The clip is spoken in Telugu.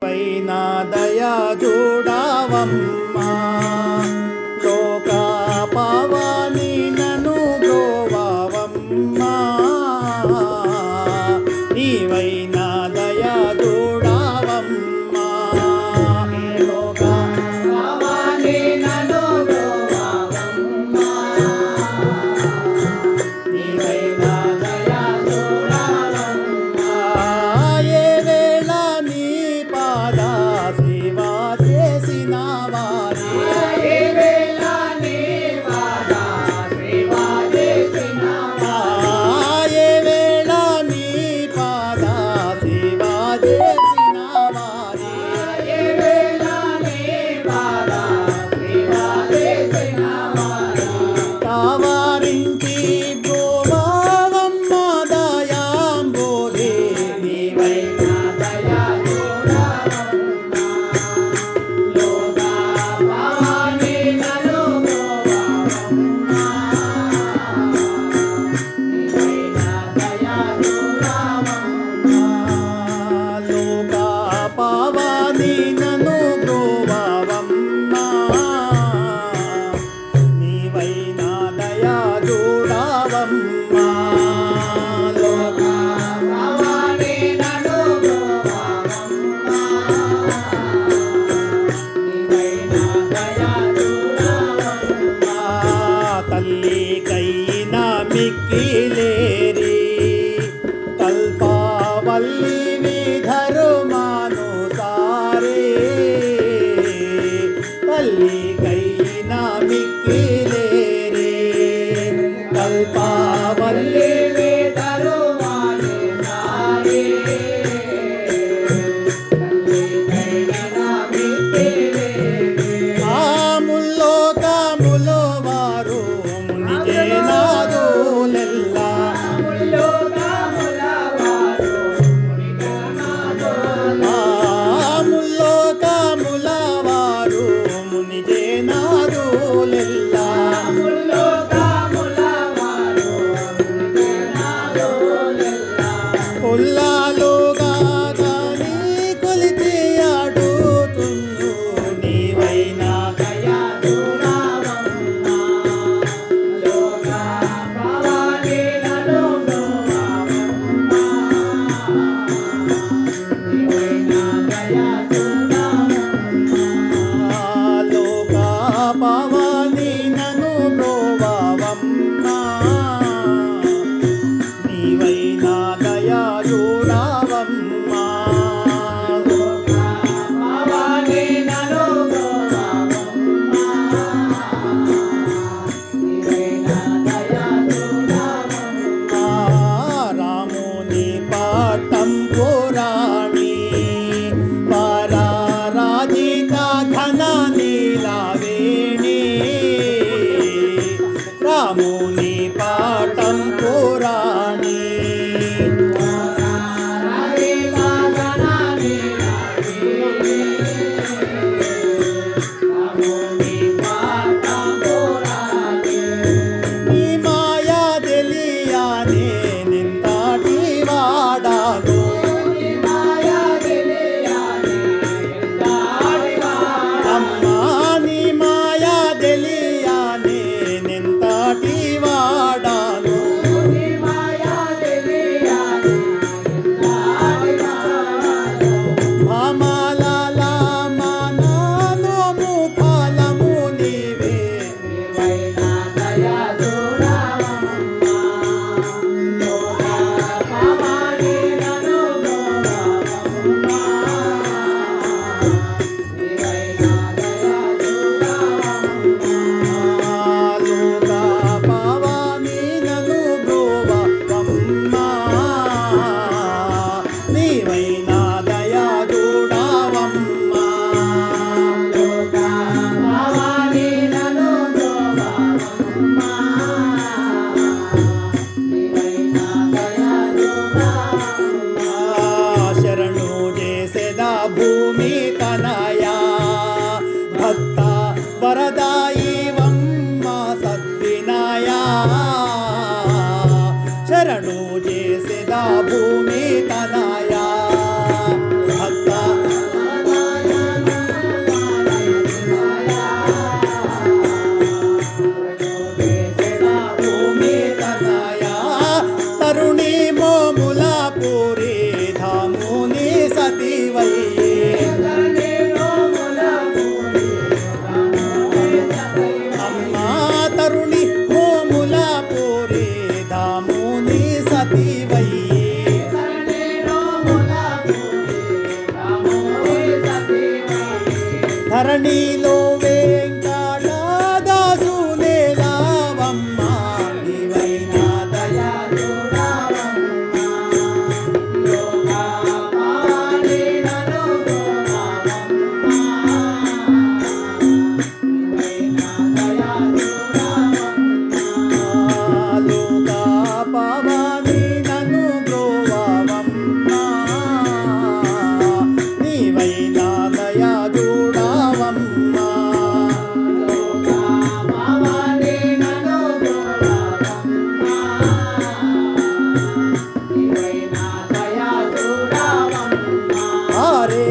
పైనా దయా చూడవమ్మా లోక పావని నన్ను బ్రోవమ్మా నీవైనా దయా చూడవమ్మా లోక పావని నన్ను బ్రోవమ్మా నీవైనా దయా చూడవమ్మా ఏ వేళ నీ పాద సేవా చేసిన వారి ఏ వేళ నీ పాద సేవా చేసిన వారి ఏ వేళ నీ పాద సేవా చేసిన వారి ఏ వేళ నీ పాద సేవా చేసిన వారి కావారించి బ్రోవమ్మ దయాంబోధి నీవైనా దయా చూడవమ్మా లోక పావని నన్ను బ్రోవమ్మా నీవైనా దయా చూడవమ్మా లోక పావని నన్ను బ్రోవమ్మా నీవైనా దయా చూడవమ్మా లోక పావని నన్ను బ్రోవమ్మా నీవైనా దయా చూడవమ్మా తల్లి కైనా మిక్కిలేరి కల్పవల్లి విధర్మానుసారే తల్లి కైనా మిక్కిలేరి కల్పవల్లి విధర్మానుసారే తల్లి కైనా మిక్కిలేరి ముల్లోకములో వారు మునిజేనాదులెల్లా ముల్లోకముల వారు మునిజేనాదులెల్లా పొల్లాలుగా గాని కొలిచి ఆడుతుండు నీవైనా దయా చూడవమ్మా లోక పావని నన్ను బ్రోవమ్మా నీవైనా దయా చూడవమ్మా లోక పావని నన్ను బ్రోవమ్మా నీవైనా దయా చూడవమ్మా లోక పావని నన్ను బ్రోవమ్మా నీవైనా దయా చూడవమ్మా రాముని పాఠం పురాణి పరారాజిత ఘన నీలవేణి రాముని పాఠం పురాణి నీ మాయా తెలియనే నింతటి వాడాను అమ్మా నీ మాయా తెలియనే నింతటి వాడాను భామాలాల మానాను ఫలము నీవే నీవైనా దయా చూడవమ్మా లోక పావని నన్ను బ్రోవమ్మా నీవైనా దయా చూడవమ్మా లోక పావని నన్ను బ్రోవమ్మా నీవైనా దయా చూడవమ్మా లోక పావని నన్ను బ్రోవమ్మా నీవైనా దయా చూడవమ్మా శరణు చేసేదా భూమి తనయా భక్త వరదాయివమ్మ సద్వినాయా శరణు చేసేదా భూమి తనయా భక్త ధరణిలో వెంకటదాసు నేలావమ్మ నీవైనా దయా చూడవమ్మ లోకపాలి నన్ను బ్రోవమ్మ నీవైనా దయా చూడవమ్మ లోకపాలి నన్ను బ్రోవమ్మ నీవైనా దయా చూడవమ్మ లోకపాలి నన్ను బ్రోవమ్మ నీవైనా దయా చూడవమ్మ హరే